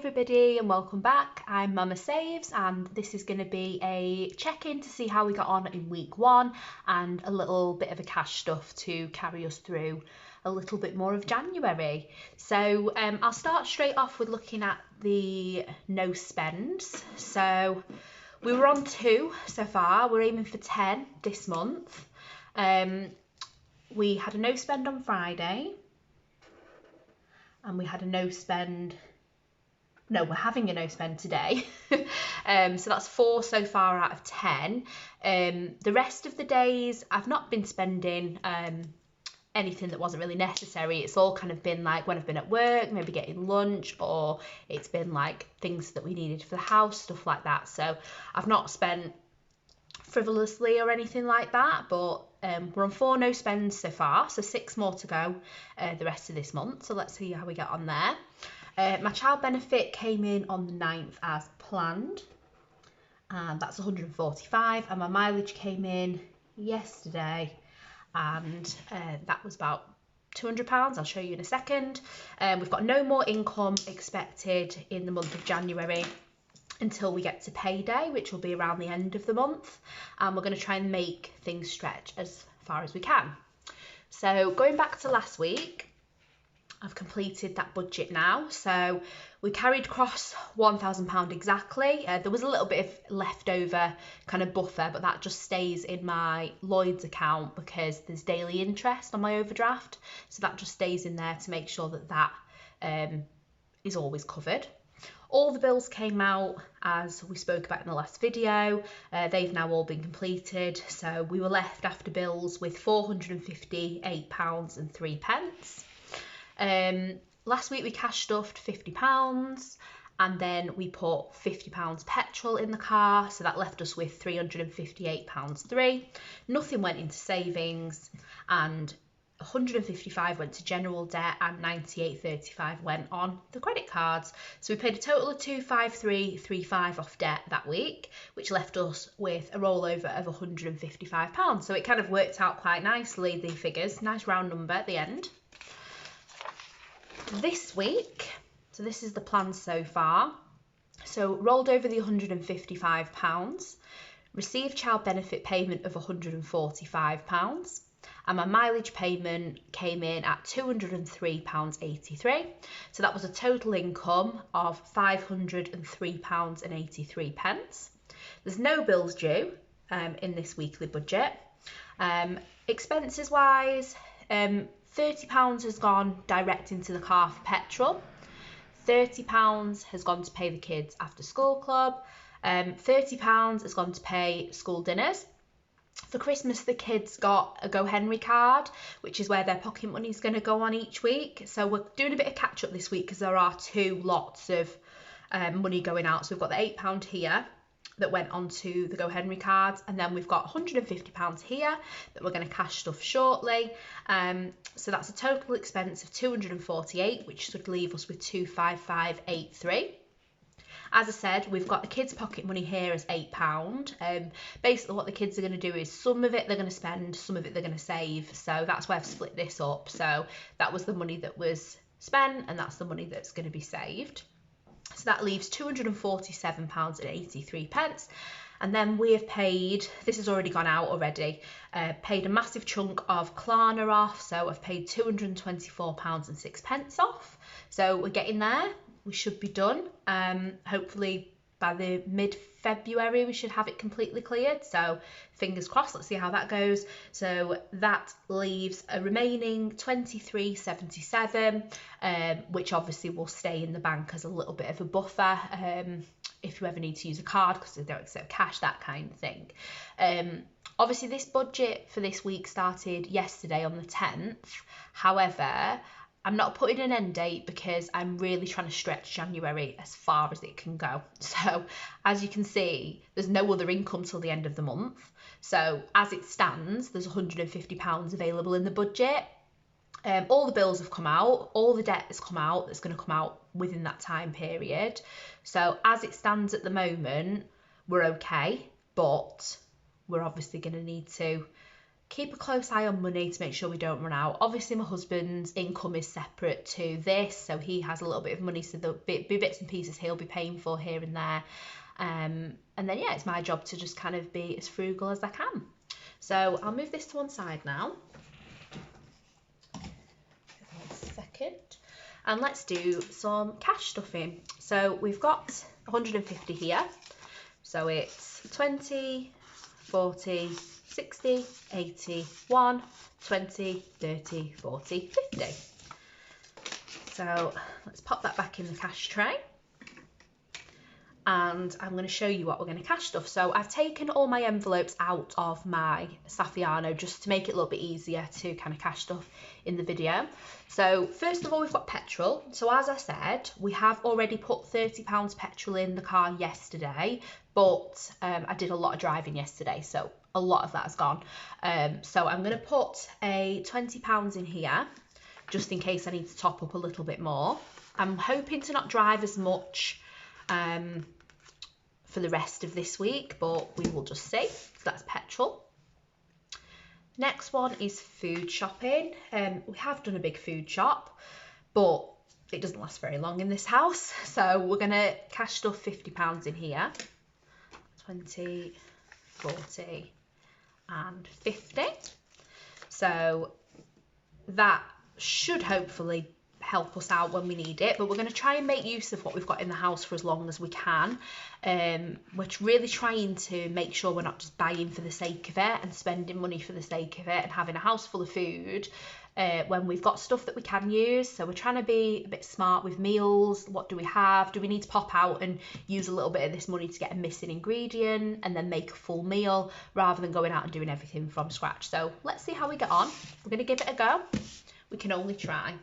everybody and welcome back. I'm Mama Saves and this is going to be a check-in to see how we got on in week 1 and a little bit of a cash stuff to carry us through a little bit more of January. So I'll start straight off with looking at the no spends. So we were on 2 so far, we're aiming for 10 this month. We had a no spend on Friday and we had a no spend. No, we're having a no spend today. So that's 4 so far out of 10. The rest of the days I've not been spending anything that wasn't really necessary. It's all kind of been like when I've been at work, maybe getting lunch, or it's been like things that we needed for the house, stuff like that. So I've not spent frivolously or anything like that, but we're on 4 no spends so far, so 6 more to go the rest of this month. So let's see how we get on there. My child benefit came in on the 9th as planned, and that's 145, and my mileage came in yesterday and that was about £200. I'll show you in a second. We've got no more income expected in the month of January until we get to payday, which will be around the end of the month, and we're going to try and make things stretch as far as we can. So going back to last week, I've completed that budget now. So we carried across £1,000 exactly. There was a little bit of leftover kind of buffer, but that just stays in my Lloyds account because there's daily interest on my overdraft. So that just stays in there to make sure that that is always covered. All the bills came out as we spoke about in the last video. They've now all been completed. So we were left after bills with £458 and 3 pence. Last week we cash stuffed £50 and then we put £50 petrol in the car, so that left us with £358.3. Nothing went into savings, and 155 went to general debt and 98.35 went on the credit cards. So we paid a total of 253.35 off debt that week, which left us with a rollover of £155. So it kind of worked out quite nicely, the figures, nice round number at the end. This week, so this is the plan so far, so rolled over the £155, received child benefit payment of £145, and my mileage payment came in at £203.83, so that was a total income of £503.83. There's no bills due in this weekly budget. Expenses wise, £30 has gone direct into the car for petrol, £30 has gone to pay the kids after school club, £30 has gone to pay school dinners. For Christmas the kids got a Go Henry card, which is where their pocket money is going to go on each week. So we're doing a bit of catch up this week because there are 2 lots of money going out. So we've got the £8 here that went onto the Go Henry cards, and then we've got £150 here that we're going to cash stuff shortly. So that's a total expense of £248, which should leave us with £255.83. As I said, we've got the kids' pocket money here as £8. Basically what the kids are going to do is some of it they're going to spend, some of it they're going to save. So that's why I've split this up. So that was the money that was spent and that's the money that's going to be saved. So that leaves £247.83. And then we have paid, this has already gone out already, paid a massive chunk of Klarna off. So I've paid £224.06 off. So we're getting there. We should be done. Hopefully by the mid-February we should have it completely cleared. So fingers crossed, let's see how that goes. So that leaves a remaining £23.77, which obviously will stay in the bank as a little bit of a buffer if you ever need to use a card because they don't accept cash, that kind of thing. Obviously this budget for this week started yesterday on the 10th. However, I'm not putting an end date because I'm really trying to stretch January as far as it can go. So as you can see, there's no other income till the end of the month. So as it stands, there's £150 available in the budget. All the bills have come out, all the debt has come out that's going to come out within that time period. So as it stands at the moment, we're okay, but we're obviously going to need to keep a close eye on money to make sure we don't run out. Obviously my husband's income is separate to this, so he has a little bit of money, so there'll be bits and pieces he'll be paying for here and there. And then yeah, it's my job to just kind of be as frugal as I can. So I'll move this to one side now. 1 second. And let's do some cash stuffing. So we've got 150 here. So it's 20, 40, 60, 80, 1, 20, 30, 40, 50. So let's pop that back in the cash tray. And I'm going to show you what we're going to cash stuff. So I've taken all my envelopes out of my Saffiano just to make it a little bit easier to kind of cash stuff in the video. So first of all, we've got petrol. So as I said, we have already put £30 petrol in the car yesterday, but I did a lot of driving yesterday, so a lot of that has gone. So I'm going to put a £20 in here just in case I need to top up a little bit more. I'm hoping to not drive as much for the rest of this week, but we will just see. So that's petrol. Next one is food shopping. We have done a big food shop, but it doesn't last very long in this house, so we're gonna cash stuff £50 in here. 20, 40 and 50. So that should hopefully help us out when we need it, but we're going to try and make use of what we've got in the house for as long as we can. We're really trying to make sure we're not just buying for the sake of it and spending money for the sake of it and having a house full of food when we've got stuff that we can use. So we're trying to be a bit smart with meals. What do we have? Do we need to pop out and use a little bit of this money to get a missing ingredient and then make a full meal rather than going out and doing everything from scratch? So let's see how we get on. We're going to give it a go. We can only try.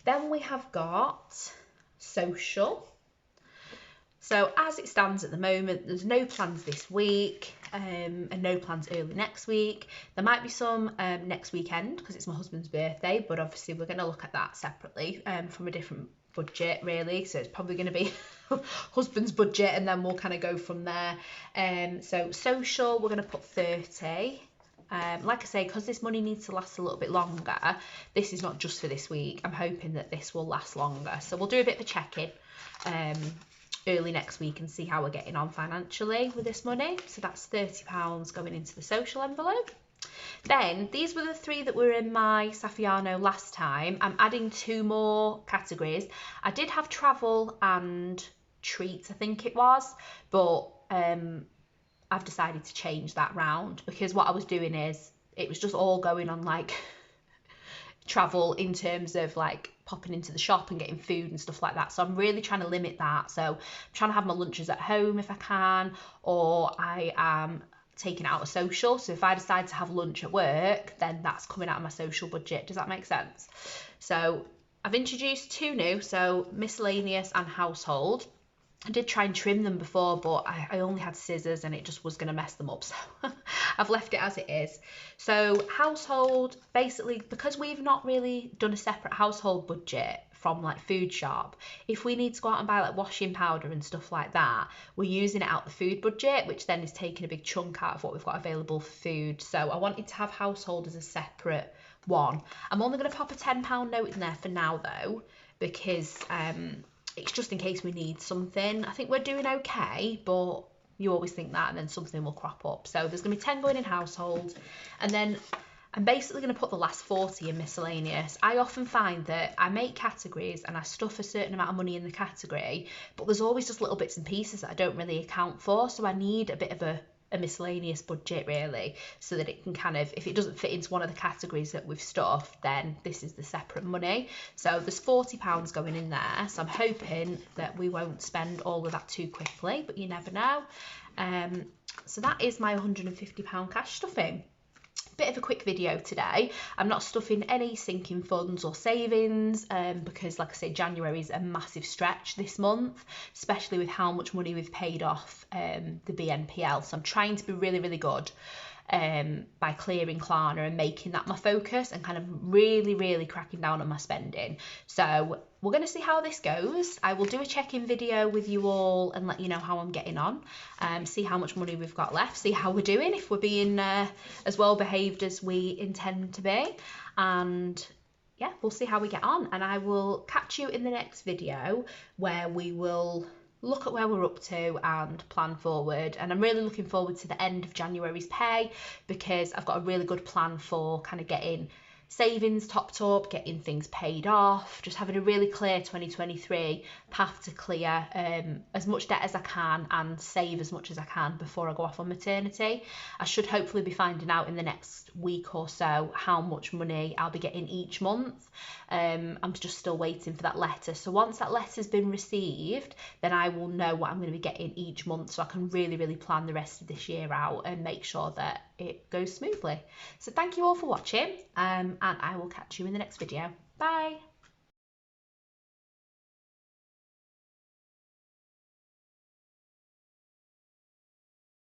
Then we have got social. So as it stands at the moment, there's no plans this week and no plans early next week. There might be some next weekend because it's my husband's birthday, but obviously we're going to look at that separately from a different budget really. So it's probably going to be husband's budget and then we'll kind of go from there. So social, we're going to put 30. Like I say, because this money needs to last a little bit longer, this is not just for this week. I'm hoping that this will last longer. So we'll do a bit of a check-in early next week and see how we're getting on financially with this money. So that's £30 going into the social envelope. Then these were the 3 that were in my Saffiano last time. I'm adding 2 more categories. I did have travel and treats, I think it was, but I've decided to change that round because what I was doing is it was just all going on like travel in terms of like popping into the shop and getting food and stuff like that. So I'm really trying to limit that. So I'm trying to have my lunches at home if I can, or I am taking out a social. So if I decide to have lunch at work, then that's coming out of my social budget. Does that make sense? So I've introduced 2 new, so miscellaneous and household. I did try and trim them before, but I only had scissors and it just was going to mess them up, so I've left it as it is. So household, basically, because we've not really done a separate household budget from like food shop, if we need to go out and buy like washing powder and stuff like that, we're using it out the food budget, which then is taking a big chunk out of what we've got available for food. So I wanted to have household as a separate one. I'm only going to pop a £10 note in there for now though, because it's just in case we need something. I think we're doing okay, but you always think that and then something will crop up. So there's going to be 10 going in household, and then I'm basically going to put the last 40 in miscellaneous. I often find that I make categories and I stuff a certain amount of money in the category, but there's always just little bits and pieces that I don't really account for. So I need a bit of a miscellaneous budget really, so that it can kind of, if it doesn't fit into one of the categories that we've stuffed, then this is the separate money. So there's £40 going in there, so I'm hoping that we won't spend all of that too quickly, but you never know. So that is my £150 cash stuffing. Bit of a quick video today. I'm not stuffing any sinking funds or savings because like I say, January is a massive stretch this month, especially with how much money we've paid off the BNPL. So I'm trying to be really, really good by clearing Klarna and making that my focus and kind of really cracking down on my spending. So we're going to see how this goes. I will do a check-in video with you all and let you know how I'm getting on, see how much money we've got left, see how we're doing, if we're being as well behaved as we intend to be, and yeah, we'll see how we get on. And I will catch you in the next video where we will look at where we're up to and plan forward. And I'm really looking forward to the end of January's pay, because I've got a really good plan for kind of getting savings topped up, getting things paid off, just having a really clear 2023 path to clear as much debt as I can and save as much as I can before I go off on maternity. I should hopefully be finding out in the next week or so how much money I'll be getting each month. I'm just still waiting for that letter. So once that letter's been received, then I will know what I'm going to be getting each month, so I can really plan the rest of this year out and make sure that it goes smoothly. So thank you all for watching, and I will catch you in the next video. Bye.